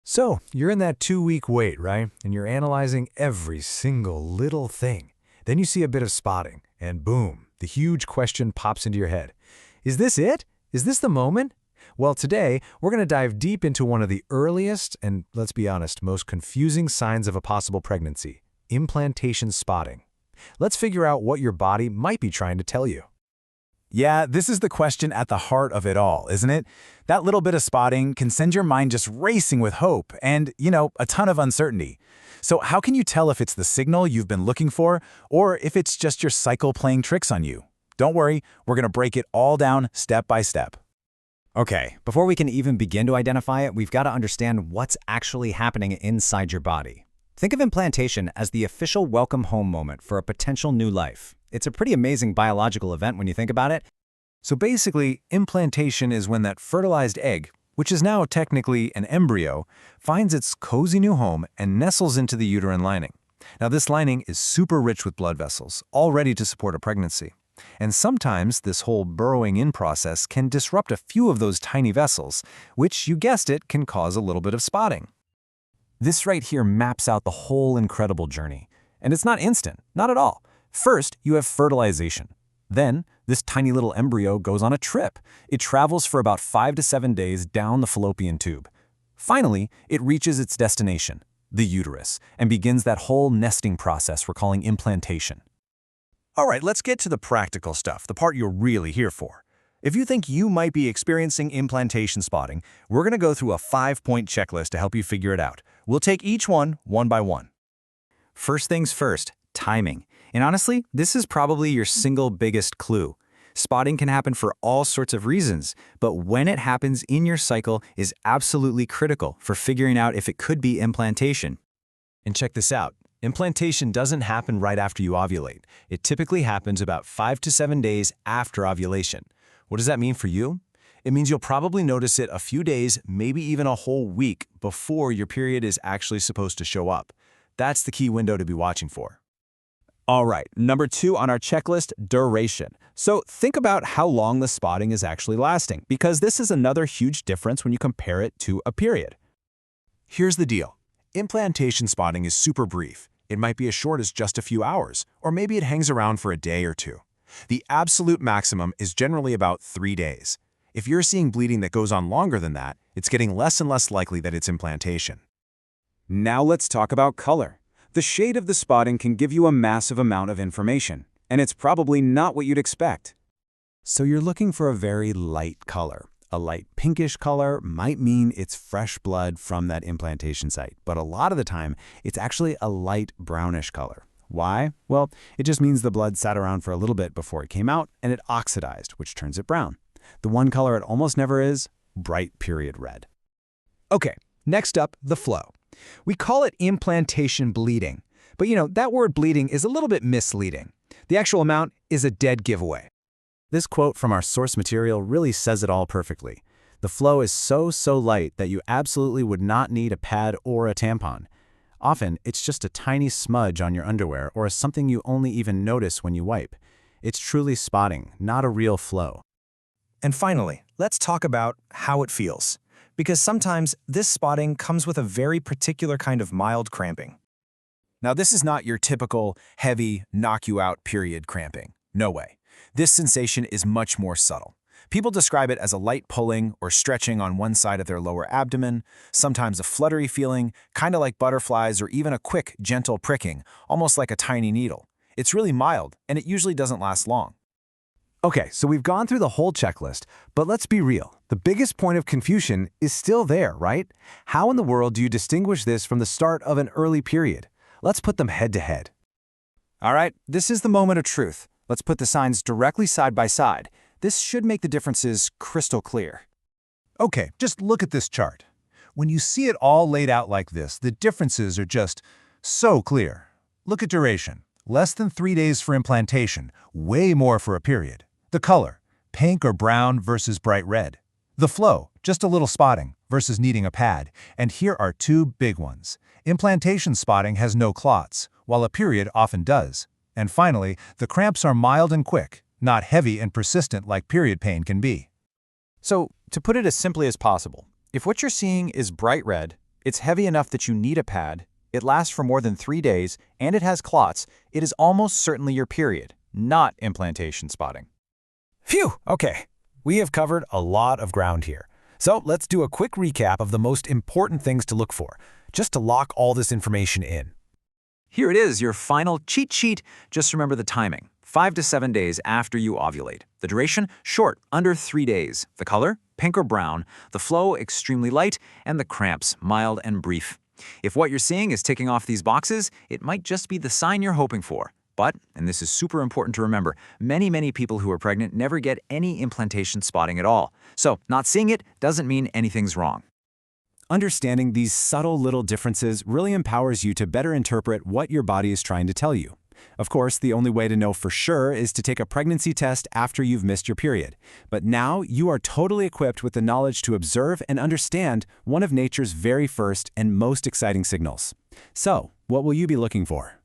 So, you're in that 2-week wait, right? And you're analyzing every single little thing. Then you see a bit of spotting, and boom, the huge question pops into your head. Is this it? Is this the moment? Well, today, we're going to dive deep into one of the earliest and, let's be honest, most confusing signs of a possible pregnancy: implantation spotting. Let's figure out what your body might be trying to tell you. Yeah, this is the question at the heart of it all, isn't it? That little bit of spotting can send your mind just racing with hope and, a ton of uncertainty. So how can you tell if it's the signal you've been looking for or if it's just your cycle playing tricks on you? Don't worry, we're going to break it all down step by step. Okay, before we can even begin to identify it, we've got to understand what's actually happening inside your body. Think of implantation as the official welcome home moment for a potential new life. It's a pretty amazing biological event when you think about it. So basically, implantation is when that fertilized egg, which is now technically an embryo, finds its cozy new home and nestles into the uterine lining. Now, this lining is super rich with blood vessels, all ready to support a pregnancy. And sometimes this whole burrowing in process can disrupt a few of those tiny vessels, which, you guessed it, can cause a little bit of spotting. This right here maps out the whole incredible journey. And it's not instant, not at all. First, you have fertilization. Then, this tiny little embryo goes on a trip. It travels for about 5 to 7 days down the fallopian tube. Finally, it reaches its destination, the uterus, and begins that whole nesting process we're calling implantation. All right, let's get to the practical stuff, the part you're really here for. If you think you might be experiencing implantation spotting, we're going to go through a 5-point checklist to help you figure it out. We'll take each one by one. First things first, timing. And honestly, this is probably your single biggest clue. Spotting can happen for all sorts of reasons, but when it happens in your cycle is absolutely critical for figuring out if it could be implantation. And check this out. Implantation doesn't happen right after you ovulate. It typically happens about 5 to 7 days after ovulation. What does that mean for you? It means you'll probably notice it a few days, maybe even a whole week before your period is actually supposed to show up. That's the key window to be watching for. All right, number 2 on our checklist, duration. So think about how long the spotting is actually lasting, because this is another huge difference when you compare it to a period. Here's the deal. Implantation spotting is super brief. It might be as short as just a few hours, or maybe it hangs around for a day or two. The absolute maximum is generally about 3 days. If you're seeing bleeding that goes on longer than that, it's getting less and less likely that it's implantation. Now let's talk about color. The shade of the spotting can give you a massive amount of information, and it's probably not what you'd expect. So you're looking for a very light color. A light pinkish color might mean it's fresh blood from that implantation site, but a lot of the time, it's actually a light brownish color. Why? Well, it just means the blood sat around for a little bit before it came out, and it oxidized, which turns it brown. The one color it almost never is, bright period red. Okay, next up, the flow. We call it implantation bleeding, but that word bleeding is a little bit misleading. The actual amount is a dead giveaway. This quote from our source material really says it all perfectly. The flow is so light that you absolutely would not need a pad or a tampon. Often, it's just a tiny smudge on your underwear or something you only even notice when you wipe. It's truly spotting, not a real flow. And finally, let's talk about how it feels. Because sometimes this spotting comes with a very particular kind of mild cramping. Now, this is not your typical heavy, knock-you-out period cramping. No way. This sensation is much more subtle. People describe it as a light pulling or stretching on one side of their lower abdomen, sometimes a fluttery feeling, kind of like butterflies, or even a quick, gentle pricking, almost like a tiny needle. It's really mild, and it usually doesn't last long. Okay, so we've gone through the whole checklist, but let's be real. The biggest point of confusion is still there, right? How in the world do you distinguish this from the start of an early period? Let's put them head to head. All right, this is the moment of truth. Let's put the signs directly side by side. This should make the differences crystal clear. Okay, just look at this chart. When you see it all laid out like this, the differences are just so clear. Look at duration. Less than 3 days for implantation, way more for a period. The color, pink or brown versus bright red. The flow, just a little spotting versus needing a pad. And here are 2 big ones. Implantation spotting has no clots, while a period often does. And finally, the cramps are mild and quick, not heavy and persistent like period pain can be. So, to put it as simply as possible, if what you're seeing is bright red, It's heavy enough that you need a pad, it lasts for more than 3 days, and it has clots. It is almost certainly your period, not implantation spotting. Phew, okay. We have covered a lot of ground here. So let's do a quick recap of the most important things to look for, just to lock all this information in. Here it is, your final cheat sheet. Just remember the timing, 5 to 7 days after you ovulate. The duration, short, under 3 days. The color, pink or brown. The flow, extremely light. And the cramps, mild and brief. If what you're seeing is ticking off these boxes, it might just be the sign you're hoping for. But, and this is super important to remember, many people who are pregnant never get any implantation spotting at all. So, not seeing it doesn't mean anything's wrong. Understanding these subtle little differences really empowers you to better interpret what your body is trying to tell you. Of course, the only way to know for sure is to take a pregnancy test after you've missed your period. But now you are totally equipped with the knowledge to observe and understand one of nature's very first and most exciting signals. So, what will you be looking for?